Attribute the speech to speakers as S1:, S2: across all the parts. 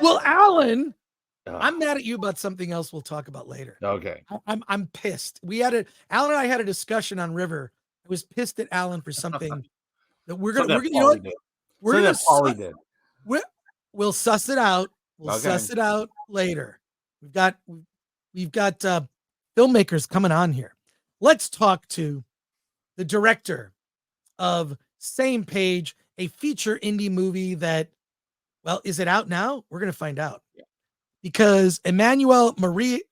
S1: Well, Alan,
S2: Oh,
S1: I'm mad at you about something else we'll talk about later.
S2: okay.
S1: I'm pissed. Alan and I had a discussion on River. I was pissed at Alan for something that
S2: Something that
S1: you know what?
S2: Paulie did.
S1: We're
S2: Something
S1: gonna
S2: that Paulie did.
S1: we're, we'll suss it out. We'll
S2: Okay.
S1: suss it out later. We've got filmmakers coming on here. Let's talk to the director of Same Page, a feature indie movie that, well, is it out now? We're gonna find out. Because Emanuel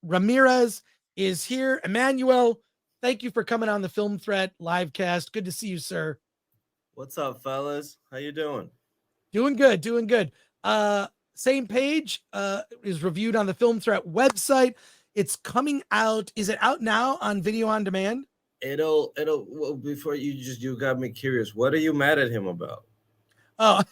S1: Ramirez is here. Emanuel, thank you for coming on the Film Threat live cast. Good to see you, sir.
S3: What's up, fellas? How you doing?
S1: Doing good, doing good. Same Page is reviewed on the Film Threat website. It's coming out. Is it out now on video on demand?
S3: It'll well, before you got me curious. What are you mad at him about?
S1: Oh,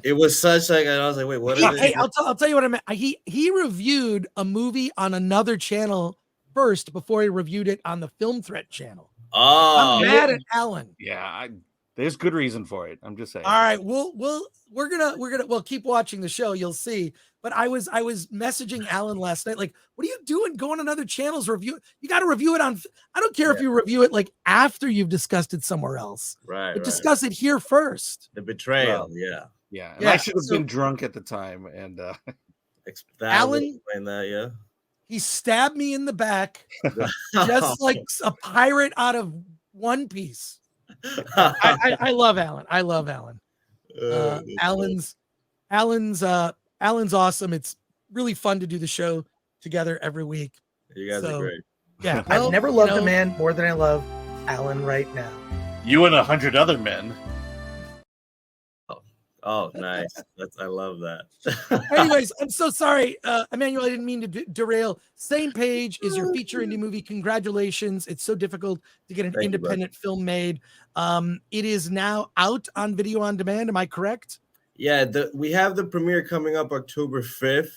S3: It was such like I was like, wait, what is it?
S1: hey, I'll tell you what I meant. He reviewed a movie on another channel first before he reviewed it on the Film Threat channel.
S3: Oh,
S1: I'm mad at Alan.
S2: Yeah, there's good reason for it. I'm just saying.
S1: All right, we're gonna keep watching the show. You'll see. But I was messaging Alan last night, like, what are you doing? Going on other channels, review. You got to review it on. I don't care if you review it like after you've discussed it somewhere else.
S3: right.
S1: But discuss it here first.
S3: The betrayal.
S2: Yeah. And
S1: Yeah,
S2: I should have been drunk at the time. And
S1: Alan,
S3: explain that, yeah.
S1: he stabbed me in the back, just like a pirate out of One Piece. I love Alan. I love Alan. Alan's awesome. It's really fun to do the show together every week.
S3: You guys are great.
S1: Yeah,
S4: I've never loved a man more than I love Alan right now.
S2: you and 100 other men.
S3: Oh, nice. I love that.
S1: Anyways, I'm so sorry, Emanuel. I didn't mean to derail. Same Page is your feature indie movie. Congratulations! It's so difficult to get an independent film made. It is now out on video on demand. Am I correct?
S3: Yeah, we have the premiere coming up October 5th.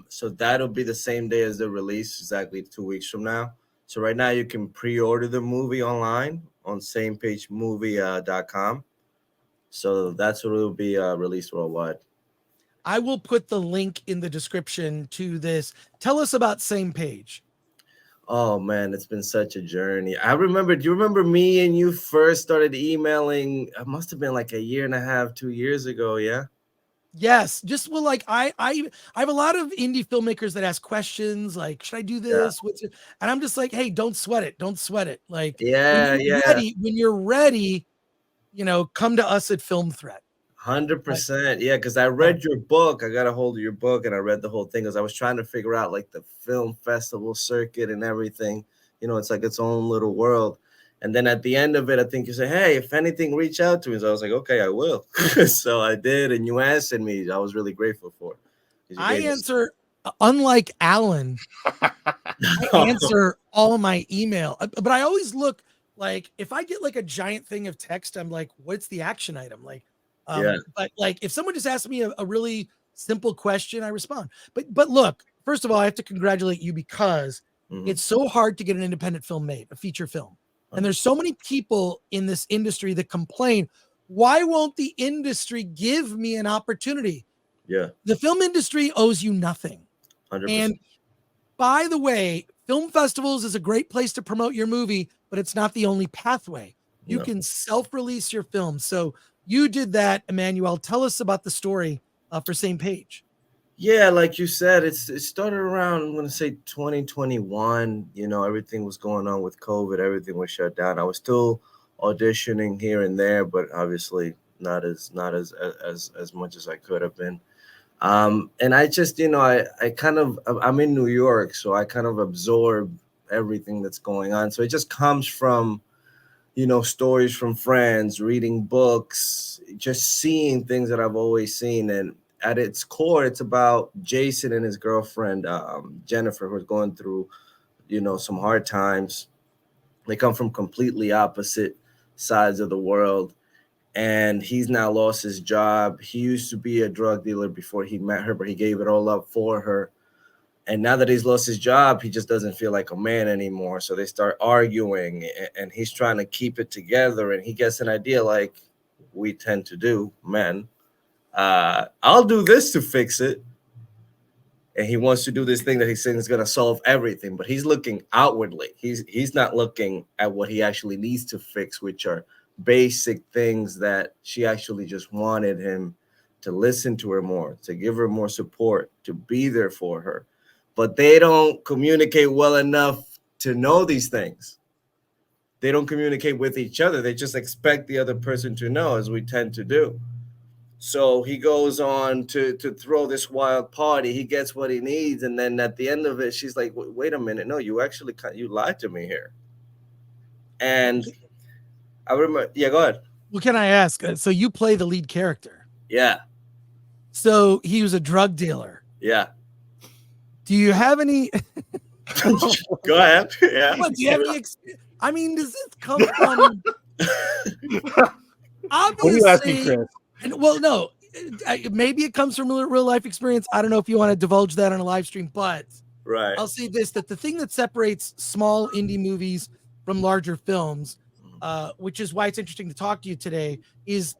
S3: So that'll be the same day as the release, exactly 2 weeks from now. So right now you can pre-order the movie online on samepagemovie.com. So that's what will be released worldwide.
S1: I will put the link in the description to this. Tell us about Same Page.
S3: Oh man, it's been such a journey. Do you remember me and you first started emailing? It must have been like a year and a half, 2 years ago, yeah?
S1: Yes, I have a lot of indie filmmakers that ask questions like, should I do this? And I'm just like, hey, don't sweat it. Don't sweat it. Like, when you're ready, come to us at Film Threat.
S3: 100%. Yeah, because I read your book. I got a hold of your book and I read the whole thing because I was trying to figure out like the film festival circuit and everything. It's like its own little world. And then at the end of it, I think you say, hey, if anything, reach out to me. So I was like, okay, I will. So I did. And you answered me. I was really grateful for it.
S1: I answer, unlike Alan, I answer all my email. But I always look like, if I get like a giant thing of text, I'm like, what's the action item? Like, but like if someone just asks me a really simple question, I respond. But look, first of all, I have to congratulate you because it's so hard to get an independent film made, a feature film. And there's so many people in this industry that complain, why won't the industry give me an opportunity?
S3: Yeah.
S1: The film industry owes you nothing.
S3: 100%.
S1: And by the way, film festivals is a great place to promote your movie, but it's not the only pathway. You can self-release your film. So you did that, Emanuel. Tell us about the story for Same Page.
S3: Yeah, like you said, it started around, I'm going to say 2021. Everything was going on with COVID. Everything was shut down. I was still auditioning here and there, but obviously not as much as I could have been. And I just, I'm in New York, so I kind of absorb everything that's going on. So it just comes from, stories from friends, reading books, just seeing things that I've always seen. And at its core, it's about Jason and his girlfriend, Jennifer, who's going through, some hard times. They come from completely opposite sides of the world. And he's now lost his job. He used to be a drug dealer before he met her, but he gave it all up for her. And now that he's lost his job, he just doesn't feel like a man anymore. So they start arguing, and he's trying to keep it together. And he gets an idea, like we tend to do, men, I'll do this to fix it. And he wants to do this thing that he's saying is going to solve everything, but he's looking outwardly. He's not looking at what he actually needs to fix, which are basic things that she actually just wanted him to listen to her more, to give her more support, to be there for her. But they don't communicate well enough to know these things. They don't communicate with each other. They just expect the other person to know, as we tend to do. So he goes on to throw this wild party. He gets what he needs, and then at the end of it, she's like, "Wait a minute, no, you actually you lied to me here." And I remember, yeah, go ahead.
S1: Well, can I ask? So you play the lead character.
S3: Yeah,
S1: So he was a drug dealer.
S3: yeah.
S1: Do you have any?
S3: Go ahead. Yeah.
S1: What, do you have any? I mean, does this come from?
S2: What are you asking,
S1: Obviously,
S2: Chris?
S1: and well, no, maybe it comes from a real life experience. I don't know if you want to divulge that on a live stream, but
S3: Right.
S1: I'll say this: that the thing that separates small indie movies from larger films, which is why it's interesting to talk to you today, is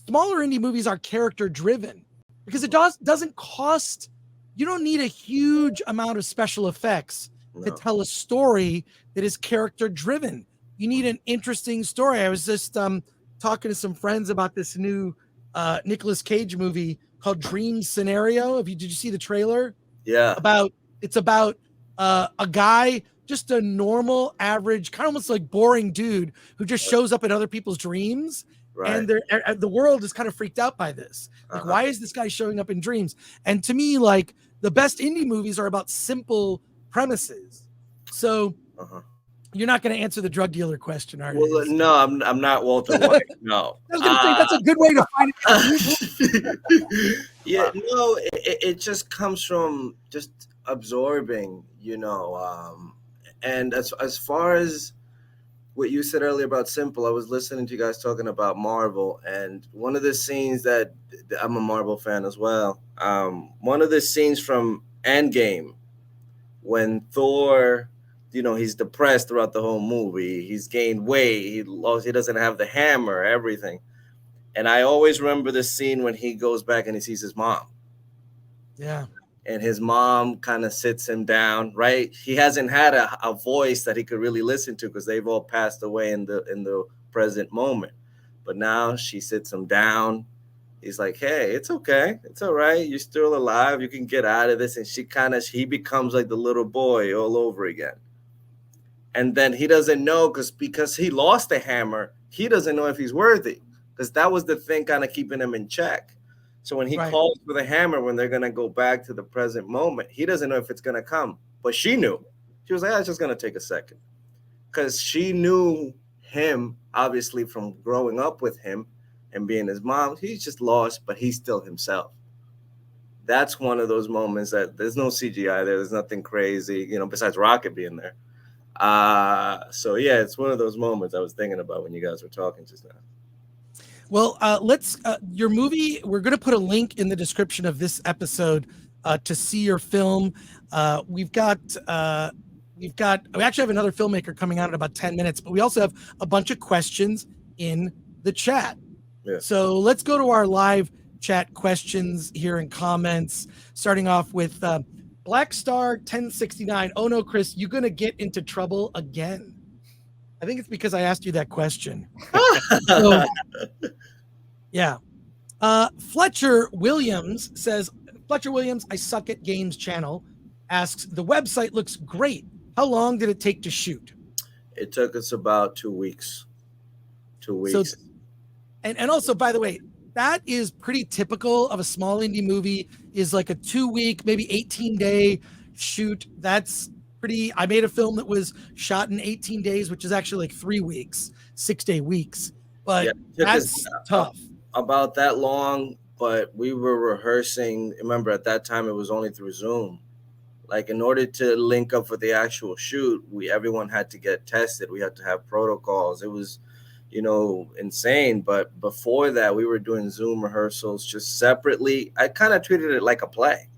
S1: smaller indie movies are character driven because it doesn't cost. You don't need a huge amount of special effects to
S3: No.
S1: tell a story that is character driven. You need an interesting story. I was just talking to some friends about this new Nicolas Cage movie called Dream Scenario. Did you see the trailer?
S3: Yeah.
S1: It's about a guy, just a normal, average, kind of almost like boring dude who just shows up in other people's dreams.
S3: Right.
S1: And the world is kind of freaked out by this. Like, why is this guy showing up in dreams? And to me, like, the best indie movies are about simple premises. So you're not going to answer the drug dealer question, are you?
S3: Well, no, I'm not Walter White. No.
S1: I was going to say that's a good way to find it.
S3: Yeah, no, it just comes from just absorbing, and as far as what you said earlier about simple, I was listening to you guys talking about Marvel, and one of the scenes that I'm a Marvel fan as well. One of the scenes from Endgame when Thor, he's depressed throughout the whole movie. He's gained weight. He doesn't have the hammer, everything. And I always remember the scene when he goes back and he sees his mom.
S1: Yeah.
S3: And his mom kind of sits him down, right? He hasn't had a voice that he could really listen to because they've all passed away in the present moment. But now she sits him down. He's like, "Hey, it's okay. It's all right. You're still alive. You can get out of this." And he becomes like the little boy all over again. And then he doesn't know because he lost the hammer. He doesn't know if he's worthy because that was the thing kind of keeping him in check. So when he calls for the hammer, when they're going to go back to the present moment, he doesn't know if it's going to come. But she knew. She was like, "It's just going to take a second." Because she knew him, obviously, from growing up with him and being his mom. He's just lost, but he's still himself. That's one of those moments that there's no CGI there. There's nothing crazy, besides Rocket being there. So, yeah, it's one of those moments I was thinking about when you guys were talking just now.
S1: Well, let's your movie. We're going to put a link in the description of this episode to see your film. We actually have another filmmaker coming out in about 10 minutes, but we also have a bunch of questions in the chat.
S3: Yeah.
S1: So let's go to our live chat questions here and comments, starting off with Blackstar 1069. Oh no, Chris, you're going to get into trouble again. I think it's because I asked you that question. So, yeah. Fletcher Williams, I suck at games channel, asks, the website looks great. How long did it take to shoot?
S3: It took us about 2 weeks. 2 weeks.
S1: So, and also, by the way, that is pretty typical of a small indie movie, is like a 2-week, maybe 18-day shoot. That's pretty. I made a film that was shot in 18 days, which is actually like 3 weeks, 6-day weeks. But that's tough.
S3: About that long, but we were rehearsing. Remember, at that time, it was only through Zoom. Like, in order to link up for the actual shoot, everyone had to get tested. We had to have protocols. It was, insane. But before that, we were doing Zoom rehearsals just separately. I kind of treated it like a play.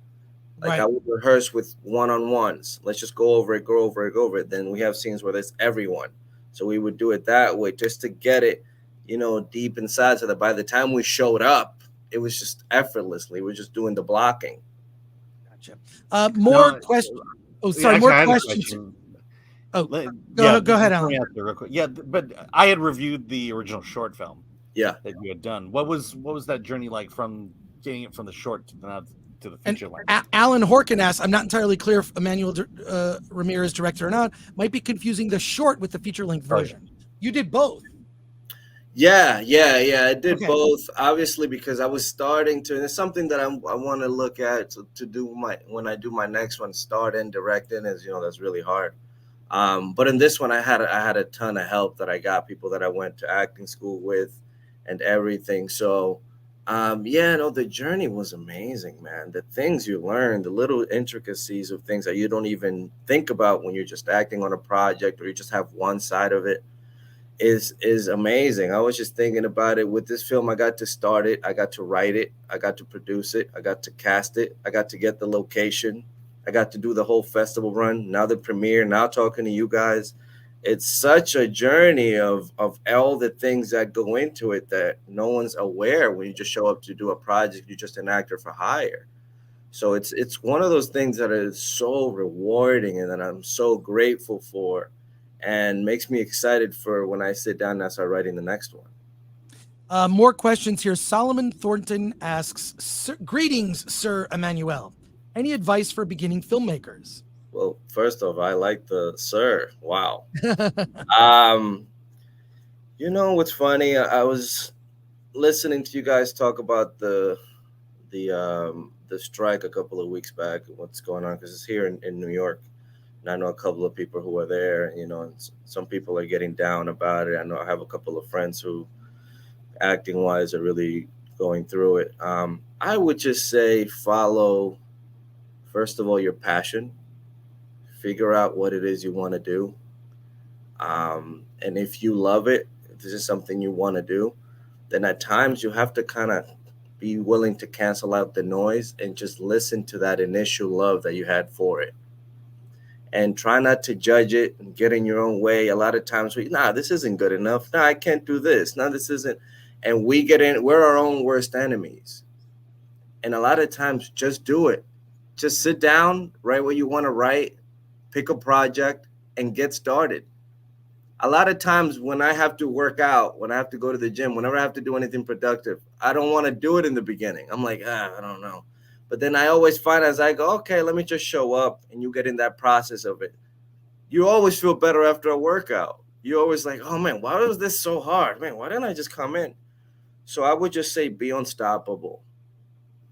S3: Like, I would rehearse with one-on-ones. Let's just go over it. Then we have scenes where there's everyone. So we would do it that way just to get it, deep inside, so that by the time we showed up, it was just effortlessly. We're just doing the blocking.
S1: Gotcha. More
S2: No,
S1: questions. Oh, sorry.
S2: actually,
S1: More
S2: I had a
S1: questions.
S2: question.
S1: Oh,
S2: Yeah,
S1: go ahead,
S2: let me
S1: Alan.
S2: answer real quick. Yeah, but I had reviewed the original short film
S3: Yeah.
S2: that you had done. What was that journey like from getting it from the short to the
S1: And
S2: feature length?
S1: Alan Horkin asks, I'm not entirely clear if Emanuel Ramirez directed or not, might be confusing the short with the feature length version. You did both.
S3: Yeah. I did
S1: Okay.
S3: both, obviously, because I was starting to, and it's something that I want to look at to do when I do my next one, start and direct in, is, that's really hard. But in this one, I had a ton of help that I got, people that I went to acting school with and everything. So, the journey was amazing, man. The things you learn, the little intricacies of things that you don't even think about when you're just acting on a project or you just have one side of it is amazing. I was just thinking about it with this film. I got to start it, I got to write it, I got to produce it, I got to cast it, I got to get the location, I got to do the whole festival run, now the premiere, now talking to you guys. It's such a journey of all the things that go into it that no one's aware when you just show up to do a project. You're just an actor for hire. So it's one of those things that is so rewarding and that I'm so grateful for, and makes me excited for when I sit down and I start writing the next one.
S1: More questions here. Solomon Thornton asks, greetings, Sir Emanuel. Any advice for beginning filmmakers?
S3: Well, first off, I like the sir. Wow. um, what's funny? I was listening to you guys talk about the strike a couple of weeks back and what's going on, because it's here in New York. And I know a couple of people who are there, and some people are getting down about it. I know I have a couple of friends who, acting wise, are really going through it. I would just say follow, first of all, your passion, figure out what it is you want to do. And if you love it, if this is something you want to do, then at times you have to kind of be willing to cancel out the noise and just listen to that initial love that you had for it, and try not to judge it and get in your own way. A lot of times this isn't good enough. Nah, I can't do this. No, this isn't. And we're our own worst enemies. And a lot of times just do it. Just sit down, write what you want to write, pick a project and get started. A lot of times when I have to work out, when I have to go to the gym, whenever I have to do anything productive, I don't want to do it in the beginning. I'm like, I don't know. But then I always find, as I go, okay, let me just show up, and you get in that process of it. You always feel better after a workout. You're always like, oh man, why was this so hard? Man, why didn't I just come in? So I would just say be unstoppable.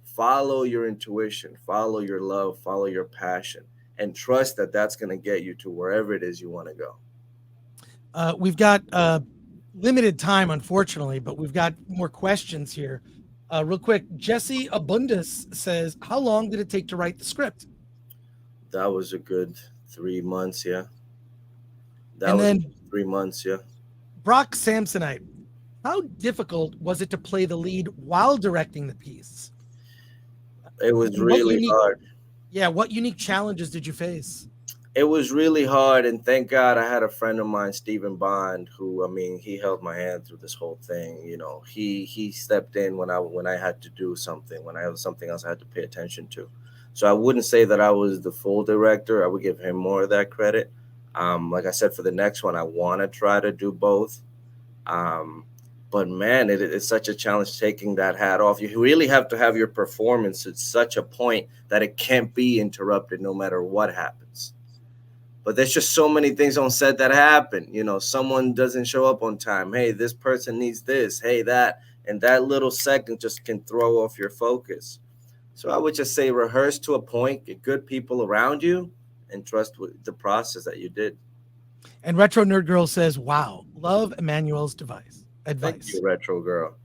S3: Follow your intuition, follow your love, follow your passion, and trust that that's going to get you to wherever it is you want to go.
S1: We've got limited time, unfortunately, but we've got more questions here. Real quick, Jesse Abundus says, how long did it take to write the script?
S3: That was a good 3 months, yeah.
S1: And then
S3: 3 months, yeah.
S1: Brock Samsonite, how difficult was it to play the lead while directing the piece?
S3: It was really hard.
S1: Yeah, what unique challenges did you face?
S3: It was really hard, and thank God I had a friend of mine, Stephen Bond, who, I mean, he held my hand through this whole thing. He stepped in when I had to do something, when I had something else I had to pay attention to. So I wouldn't say that I was the full director. I would give him more of that credit. Like I said, for the next one, I want to try to do both. But man, it's such a challenge taking that hat off. You really have to have your performance at such a point that it can't be interrupted no matter what happens. But there's just so many things on set that happen. Someone doesn't show up on time. Hey, this person needs this. Hey, that. And that little second just can throw off your focus. So I would just say rehearse to a point, get good people around you, and trust the process that you did.
S1: And Retro Nerd Girl says, wow, love Emanuel's advice.
S3: Thank you, Retro Girl.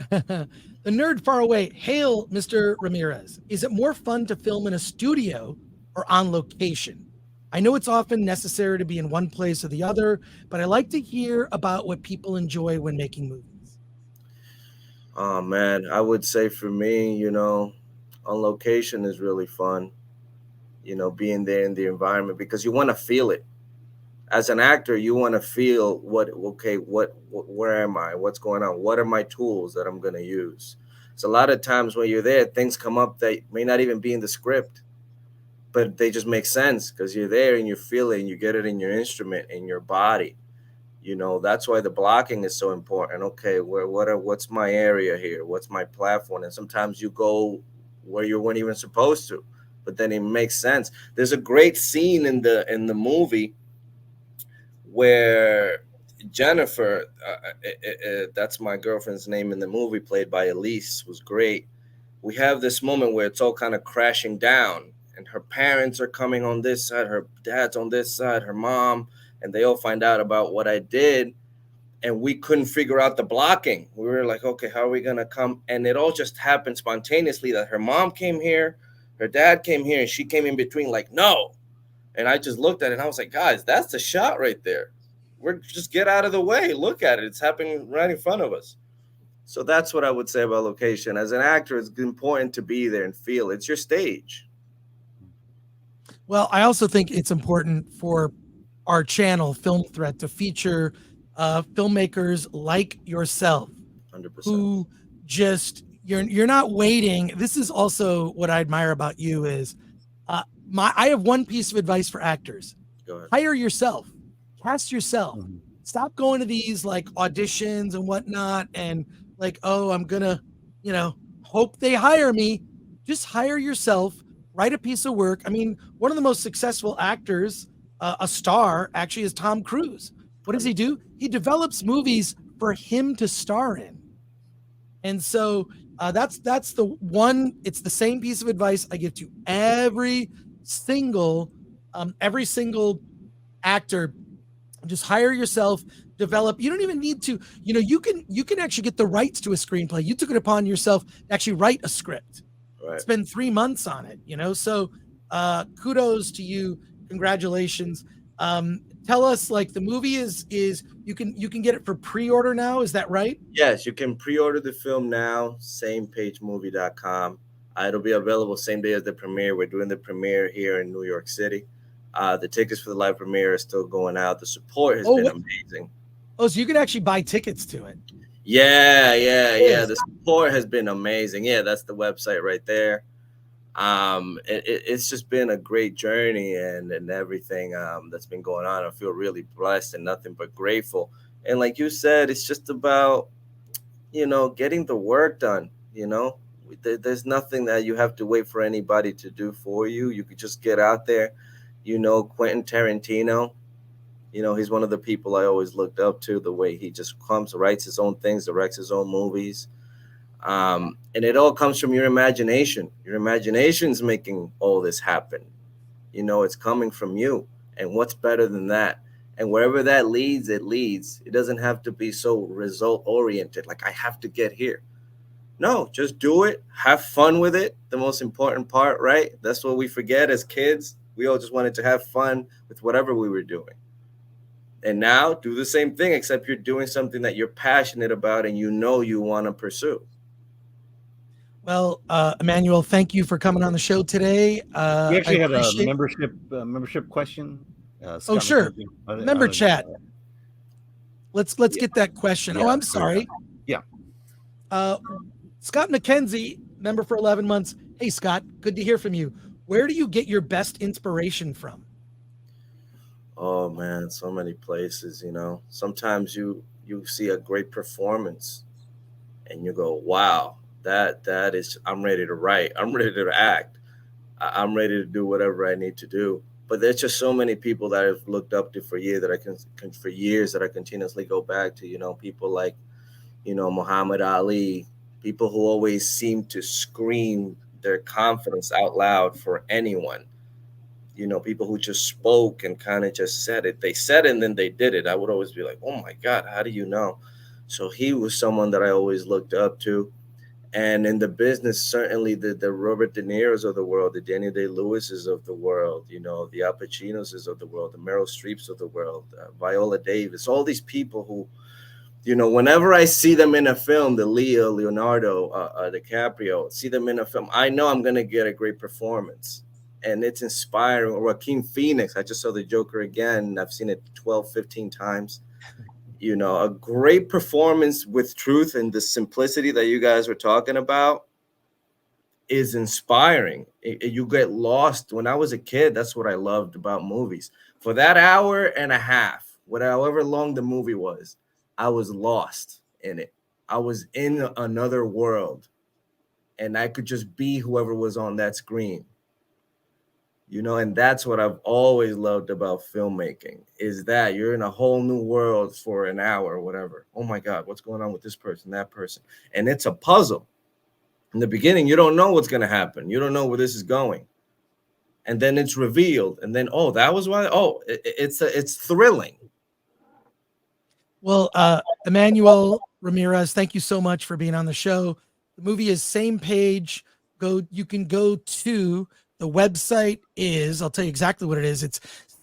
S1: The nerd far away, hail Mr. Ramirez. Is it more fun to film in a studio or on location? I know it's often necessary to be in one place or the other, but I like to hear about what people enjoy when making movies.
S3: Oh man, I would say for me, on location is really fun. Being there in the environment, because you want to feel it. As an actor, you want to feel where am I? What's going on? What are my tools that I'm going to use? It's a lot of times when you're there, things come up that may not even be in the script, but they just make sense because you're there and you feel it and you get it in your instrument, in your body. That's why the blocking is so important. Okay, what's my area here? What's my platform? And sometimes you go where you weren't even supposed to, but then it makes sense. There's a great scene in the movie where Jennifer, that's my girlfriend's name in the movie, played by Elise, was great. We have this moment where it's all kind of crashing down, and her parents are coming on this side, her dad's on this side, her mom, and they all find out about what I did. And we couldn't figure out the blocking. We were like, okay, how are we gonna come? And it all just happened spontaneously that her mom came here, her dad came here, and she came in between, like, no. And I just looked at it and I was like, guys, that's the shot right there. We're just get out of the way. Look at it. It's happening right in front of us. So that's what I would say about location. As an actor, it's important to be there and feel it's your stage.
S1: Well, I also think it's important for our channel, Film Threat, to feature filmmakers like yourself,
S3: 100%.
S1: who just you're not waiting. This is also what I admire about you is I have one piece of advice for actors.
S3: Go ahead.
S1: Hire yourself, cast yourself. Stop going to these like auditions and whatnot and like, oh, I'm gonna, hope they hire me. Just hire yourself, write a piece of work. I mean, one of the most successful actors, a star, actually is Tom Cruise. What does he do? He develops movies for him to star in. And so that's the one. It's the same piece of advice I give to every single actor. Just hire yourself, develop. You don't even need to, you can actually get the rights to a screenplay. You took it upon yourself to actually write a script.
S3: Right.
S1: Spend 3 months on it, so kudos to you. Congratulations. Tell us, like, the movie is you can get it for pre-order now, is that right?
S3: Yes, you can pre-order the film now, samepagemovie.com. It'll be available same day as the premiere. We're doing the premiere here in New York City. The tickets for the live premiere are still going out. The support has been amazing.
S1: Oh, so you can actually buy tickets to it.
S3: Yeah. The support has been amazing. Yeah, that's the website right there. It's just been a great journey and everything that's been going on. I feel really blessed and nothing but grateful. And like you said, it's just about, getting the work done. There's nothing that you have to wait for anybody to do for you. You could just get out there. Quentin Tarantino, he's one of the people I always looked up to, the way he just comes, writes his own things, directs his own movies. And it all comes from your imagination. Your imagination's making all this happen. It's coming from you. And what's better than that? And wherever that leads, it leads. It doesn't have to be so result oriented, like I have to get here. No, just do it. Have fun with it. The most important part, right? That's what we forget as kids. We all just wanted to have fun with whatever we were doing. And now do the same thing, except you're doing something that you're passionate about and you want to pursue.
S1: Well, Emanuel, thank you for coming on the show today.
S2: We actually had a membership question.
S1: Oh, sure. Member chat. Let's get that question. Yeah, I'm sorry.
S2: Yeah.
S1: Scott McKenzie, member for 11 months. Hey, Scott, good to hear from you. Where do you get your best inspiration from?
S3: Oh man, so many places, Sometimes you see a great performance and you go, wow, that is, I'm ready to write. I'm ready to act. I'm ready to do whatever I need to do. But there's just so many people that I've looked up to for years that I continuously go back to, people like, Muhammad Ali, people who always seem to scream their confidence out loud for anyone. People who just spoke and kind of just said it. They said it and then they did it. I would always be like, oh my God, how do you know? So he was someone that I always looked up to. And in the business, certainly the Robert De Niro's of the world, the Daniel Day-Lewis's of the world, the Al Pacino's of the world, the Meryl Streep's of the world, Viola Davis, all these people who, whenever I see them in a film, Leonardo DiCaprio, see them in a film, I know I'm going to get a great performance. And it's inspiring. Joaquin Phoenix, I just saw The Joker again. I've seen it 12, 15 times. You know, a great performance with truth and the simplicity that you guys were talking about is inspiring. You get lost. When I was a kid, that's what I loved about movies. For that hour and a half, however long the movie was, I was lost in it. I was in another world, and I could just be whoever was on that screen. You know, and that's what I've always loved about filmmaking, is that you're in a whole new world for an hour or whatever. Oh my God, what's going on with this person, that person? And it's a puzzle. In the beginning, you don't know what's going to happen. You don't know where this is going. And then it's revealed. And then, oh, that was why. Oh, it's thrilling.
S1: Well, Emanuel Ramirez, thank you so much for being on the show. The movie is Same Page. You can go to the website is, I'll tell you exactly what it is. It's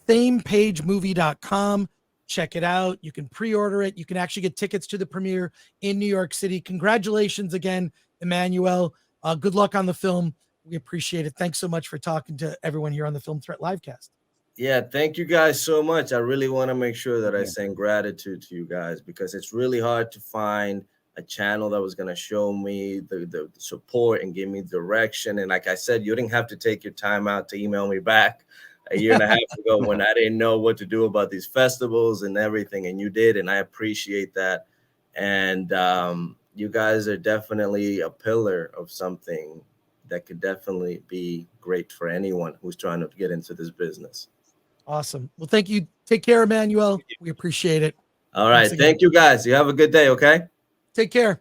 S1: samepagemovie.com. Check it out. You can pre-order it. You can actually get tickets to the premiere in New York City. Congratulations again, Emanuel. Good luck on the film. We appreciate it. Thanks so much for talking to everyone here on the Film Threat Livecast.
S3: Yeah, thank you guys so much. I really want to make sure that I send gratitude to you guys, because it's really hard to find a channel that was going to show me the support and give me direction. And like I said, you didn't have to take your time out to email me back a year and a half ago when I didn't know what to do about these festivals and everything. And you did, and I appreciate that. And you guys are definitely a pillar of something that could definitely be great for anyone who's trying to get into this business.
S1: Awesome. Well, thank you. Take care, Emanuel. We appreciate it.
S3: All right. Thank you, guys. You have a good day. Okay.
S1: Take care.